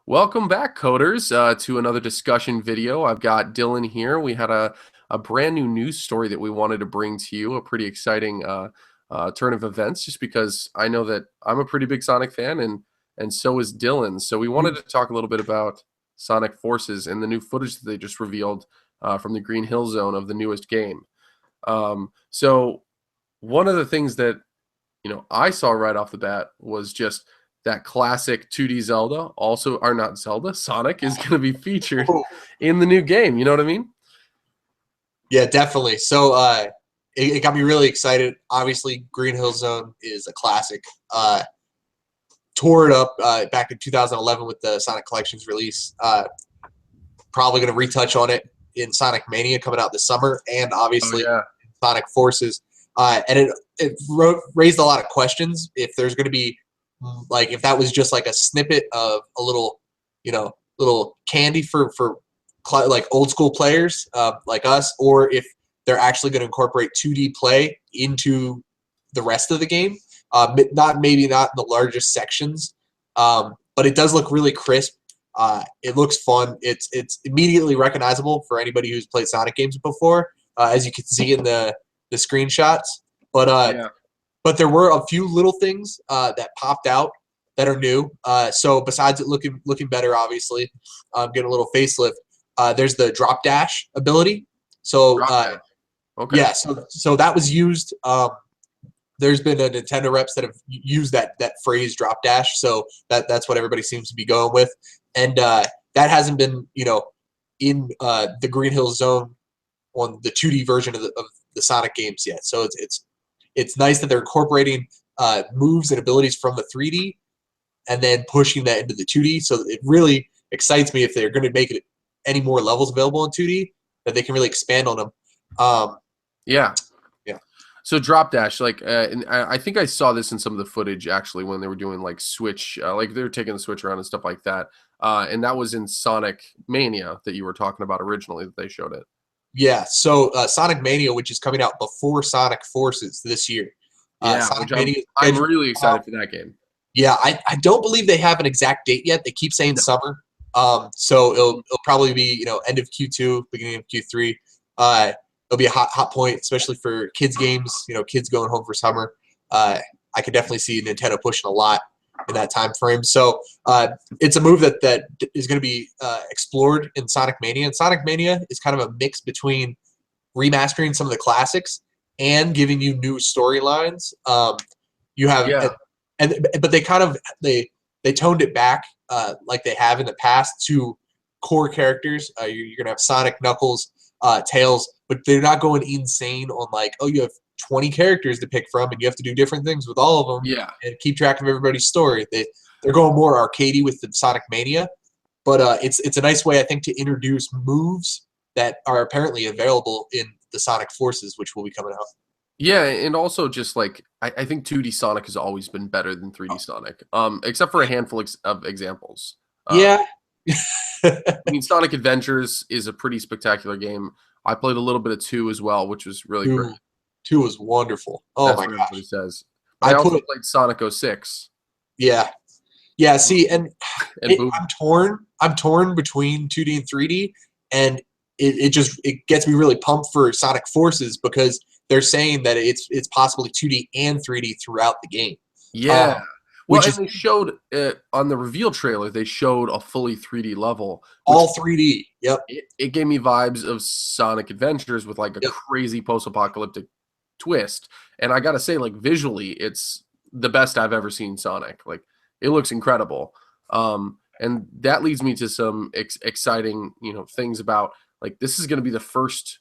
Welcome back, coders, to another discussion video. I've got Dylan here. We had a brand new news story that we wanted to bring to you, a pretty exciting turn of events, just because I know that I'm a pretty big Sonic fan, and so is Dylan. So we wanted to talk a little bit about Sonic Forces and the new footage that they just revealed from the Green Hill Zone of the newest game. So one of the things that I saw right off the bat was just that classic 2D Zelda, or not Zelda, Sonic is going to be featured in the new game. You know what I mean? Yeah, definitely. So it got me really excited. Obviously, Green Hill Zone is a classic. Tore it up back in 2011 with the Sonic Collections release. Probably going to retouch on it in Sonic Mania coming out this summer, and obviously Sonic Forces. And it raised a lot of questions if there's going to be if that was just like a snippet of a little candy for like old school players like us, or if they're actually going to incorporate 2D play into the rest of the game. Maybe not in the largest sections, but it does look really crisp. It looks fun. It's immediately recognizable for anybody who's played Sonic games before, as you can see in the screenshots. But there were a few little things that popped out that are new. So besides it looking better, obviously, getting a little facelift, there's the drop dash ability. So yeah, so that was used. There's been a Nintendo reps that have used that phrase drop dash. So that's what everybody seems to be going with, and that hasn't been in the Green Hill Zone on the 2D version of the Sonic games yet. So it's nice that they're incorporating moves and abilities from the 3D and then pushing that into the 2D. So it really excites me if they're going to make it any more levels available in 2D, that they can really expand on them. Yeah. So drop dash, and I think I saw this in some of the footage actually when they were doing like Switch, like they were taking the Switch around and stuff like that. And that was in Sonic Mania that you were talking about originally that they showed it. Yeah, so Sonic Mania, which is coming out before Sonic Forces this year. Sonic Mania, I'm really excited for that game. Yeah, I don't believe they have an exact date yet. They keep saying summer. So it'll probably be end of Q2, beginning of Q3. It'll be a hot point, especially for kids games. Kids going home for summer. I could definitely see Nintendo pushing a lot in that time frame. So it's a move that is going to be explored in Sonic Mania. And Sonic Mania is kind of a mix between remastering some of the classics and giving you new storylines. You have but they kind of they toned it back like they have in the past to core characters. You're gonna have Sonic, Knuckles, Tails, but they're not going insane on like, oh, you have 20 characters to pick from and you have to do different things with all of them and keep track of everybody's story. They're going more arcadey with the Sonic Mania, but it's a nice way, I think, to introduce moves that are apparently available in the Sonic Forces, which will be coming out. Yeah, and also just like I think 2D Sonic has always been better than 3D Sonic, except for a handful of examples. Yeah. I mean, Sonic Adventures is a pretty spectacular game. I played a little bit of 2 as well, which was really great. 2 was wonderful. Oh my gosh. Everybody says. I also played Sonic 06. Yeah. See, and I'm torn between 2D and 3D, and it gets me really pumped for Sonic Forces because they're saying that it's possibly 2D and 3D throughout the game. Yeah. They showed on the reveal trailer, they showed a fully 3D level. All 3D. Yep. It gave me vibes of Sonic Adventures with like a crazy post-apocalyptic twist. And I got to say, like, visually, it's the best I've ever seen Sonic. Like, it looks incredible. And that leads me to some exciting, things about, like, this is going to be the first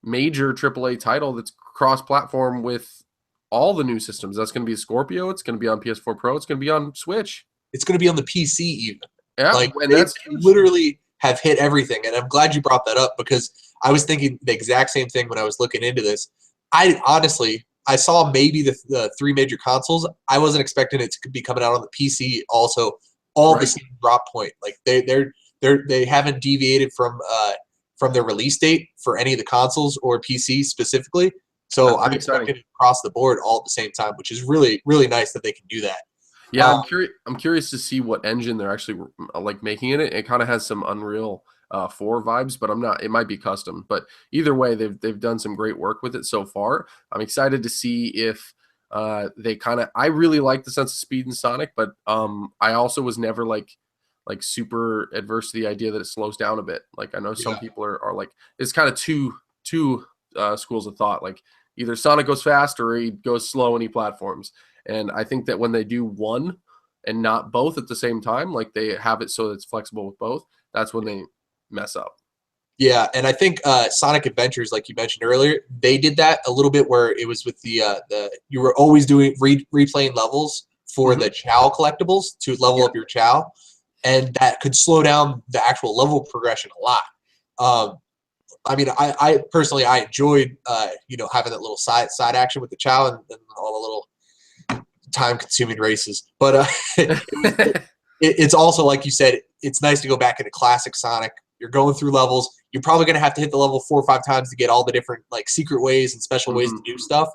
major AAA title that's cross-platform with all the new systems. That's going to be a Scorpio. It's going to be on PS4 Pro. It's going to be on Switch. It's going to be on the PC even. Yeah, like, and they literally have hit everything. And I'm glad you brought that up because I was thinking the exact same thing when I was looking into this. I saw maybe the 3 major consoles. I wasn't expecting it to be coming out on the PC also, all the same drop point. Like they haven't deviated from their release date for any of the consoles or PC specifically. So I'm expecting it across the board all at the same time, which is really, really nice that they can do that. Yeah, I'm curious to see what engine they're actually like making in it. It kind of has some Unreal 4 vibes, but I'm not. It might be custom, but either way, they've done some great work with it so far. I'm excited to see if they kind of. I really like the sense of speed in Sonic, but I also was never like super adverse to the idea that it slows down a bit. Like I know some people are like it's kind of two schools of thought. Like either Sonic goes fast or he goes slow and he platforms. And I think that when they do one and not both at the same time, like they have it so that it's flexible with both, that's when they mess up. Yeah, and I think Sonic Adventures, like you mentioned earlier, they did that a little bit where it was with the you were always doing replaying levels for the Chow collectibles to level up your Chow, and that could slow down the actual level progression a lot. I mean, I personally I enjoyed having that little side action with the Chow and all the little time-consuming races. But it's also, like you said, it's nice to go back into classic Sonic. You're going through levels. You're probably going to have to hit the level 4 or 5 times to get all the different like secret ways and special ways to do stuff.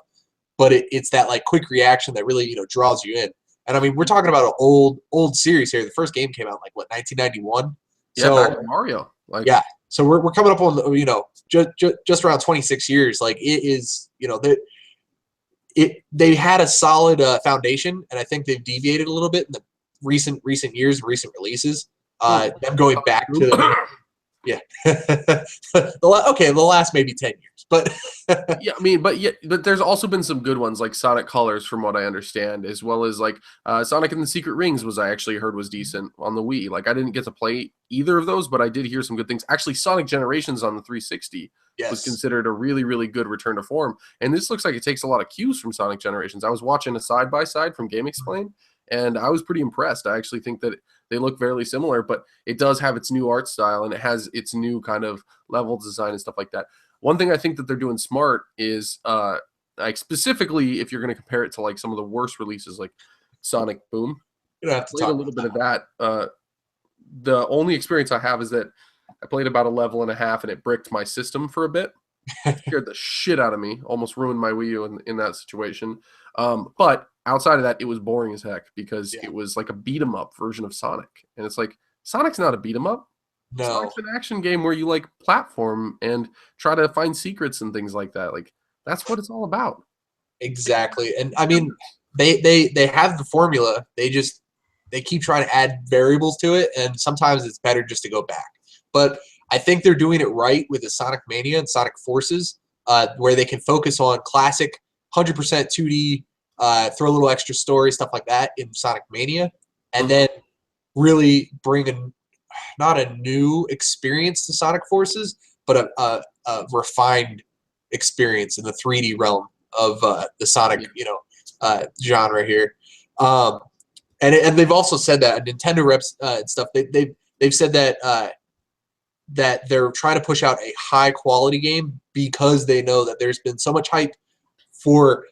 But it's that like quick reaction that really draws you in. And I mean, we're talking about an old series here. The first game came out like what 1991. Yeah, so back to Mario. Like yeah, so we're coming up on just around 26 years. Like it is they had a solid foundation, and I think they've deviated a little bit in the recent years, recent releases. Them going back to yeah, the last maybe 10 years, but yeah, I mean, but there's also been some good ones like Sonic Colors, from what I understand, as well as like Sonic and the Secret Rings was I actually heard was decent on the Wii. Like I didn't get to play either of those, but I did hear some good things. Actually, Sonic Generations on the 360 was considered a really good return to form, and this looks like it takes a lot of cues from Sonic Generations. I was watching a side by side from Game Explain, and I was pretty impressed. I actually think that they look fairly similar, but it does have its new art style and it has its new kind of level design and stuff like that. One thing I think that they're doing smart is like specifically if you're going to compare it to like some of the worst releases like Sonic Boom. I played a little bit of that. The only experience I have is that I played about a level and a half and it bricked my system for a bit. It scared the shit out of me. Almost ruined my Wii U in that situation. But outside of that, it was boring as heck because it was like a beat 'em up version of Sonic. And it's like, Sonic's not a beat 'em up. No. Sonic's an action game where you like platform and try to find secrets and things like that. Like that's what it's all about. Exactly. And I mean, they have the formula. They keep trying to add variables to it, and sometimes it's better just to go back. But I think they're doing it right with the Sonic Mania and Sonic Forces, where they can focus on classic 100% 2D, throw a little extra story, stuff like that in Sonic Mania, and then really bring not a new experience to Sonic Forces, but a refined experience in the 3D realm of the Sonic, genre here. And they've also said that Nintendo reps and stuff. They've said that that they're trying to push out a high quality game because they know that there's been so much hype for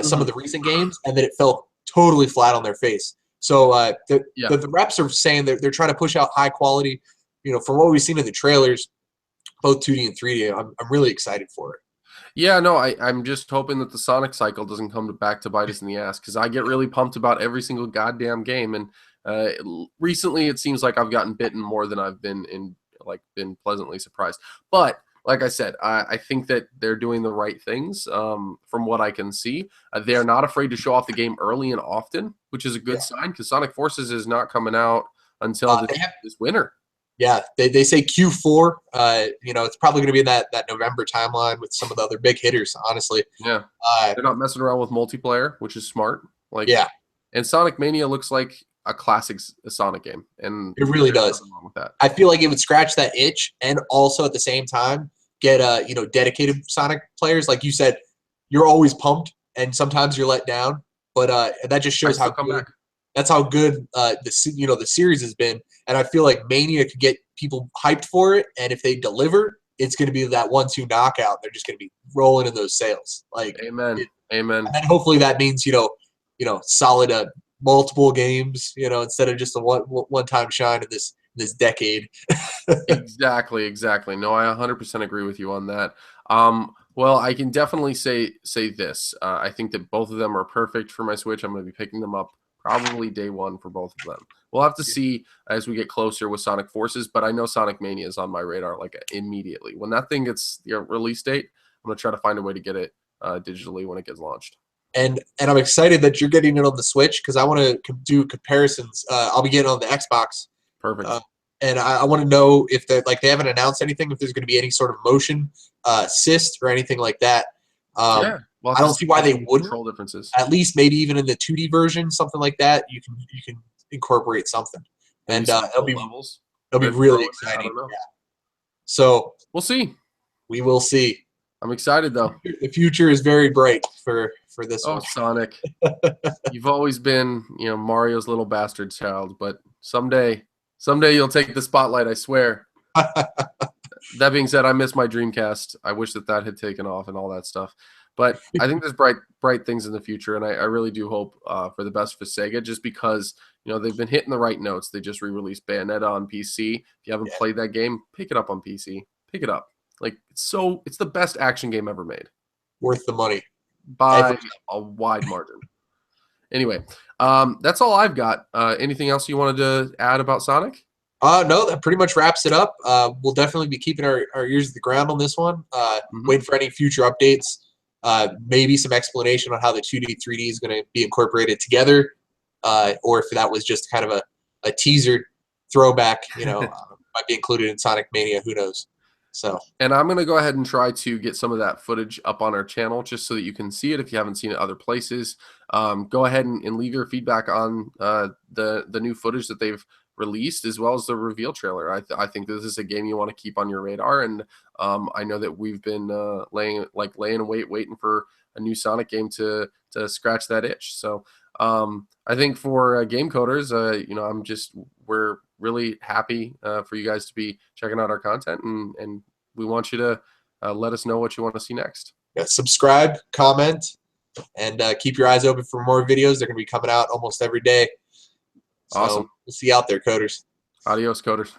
some of the recent games, and that it fell totally flat on their face. So the reps are saying that they're trying to push out high quality. From what we've seen in the trailers, both 2D and 3D, I'm really excited for it. Yeah, no, I'm just hoping that the Sonic cycle doesn't come back to bite us in the ass because I get really pumped about every single goddamn game, and recently it seems like I've gotten bitten more than I've been pleasantly surprised. But like I said, I think that they're doing the right things from what I can see. They're not afraid to show off the game early and often, which is a good sign because Sonic Forces is not coming out until this winter. Yeah, they say Q4. It's probably going to be in that November timeline with some of the other big hitters, honestly. Yeah, they're not messing around with multiplayer, which is smart. And Sonic Mania looks like a classic Sonic game, and it really does. Wrong with that. I feel like it would scratch that itch, and also at the same time get dedicated Sonic players. Like you said, you're always pumped, and sometimes you're let down, but that just shows how good. That's how good the series has been, and I feel like Mania could get people hyped for it, and if they deliver, it's going to be that 1-2 knockout. They're just going to be rolling in those sales. Like amen. And hopefully that means solid multiple games, instead of just a one time shine in this decade. Exactly. No, I 100% agree with you on that. Well, I can definitely say this. I think that both of them are perfect for my Switch. I'm going to be picking them up probably day one for both of them. We'll have to see as we get closer with Sonic Forces, but I know Sonic Mania is on my radar like immediately. When that thing gets the release date, I'm gonna try to find a way to get it digitally when it gets launched. And I'm excited that you're getting it on the Switch because I want to do comparisons. I'll be getting on the Xbox. Perfect. And I want to know if they haven't announced anything, if there's going to be any sort of motion assist or anything like that. Yeah, well, I don't see why they wouldn't. Control differences. At least maybe even in the 2D version, something like that, you can incorporate something, and it'll be really exciting. Yeah. So we'll see. We will see. I'm excited though. The future is very bright for this one. Sonic, you've always been, Mario's little bastard child, but someday you'll take the spotlight, I swear. That being said, I miss my Dreamcast. I wish that had taken off and all that stuff. But I think there's bright things in the future, and I really do hope for the best for Sega, just because they've been hitting the right notes. They just re-released Bayonetta on PC. If you haven't played that game, pick it up on PC. Pick it up. Like it's the best action game ever made. Worth the money by a wide margin. Anyway, that's all I've got. Anything else you wanted to add about Sonic? No, that pretty much wraps it up. We'll definitely be keeping our ears to the ground on this one. Waiting for any future updates. Maybe some explanation on how the 2D, 3D is going to be incorporated together, or if that was just kind of a teaser throwback, might be included in Sonic Mania. Who knows? So, and I'm going to go ahead and try to get some of that footage up on our channel just so that you can see it if you haven't seen it other places. Go ahead and leave your feedback on the new footage that they've released, as well as the reveal trailer. I think this is a game you want to keep on your radar, and I know that we've been laying in wait, waiting for a new Sonic game to scratch that itch. So I think for Gamecoders, we're really happy for you guys to be checking out our content, and we want you to let us know what you want to see next. Yeah, subscribe, comment, and keep your eyes open for more videos. They're going to be coming out almost every day. So awesome. We'll see you out there, coders. Adios, coders.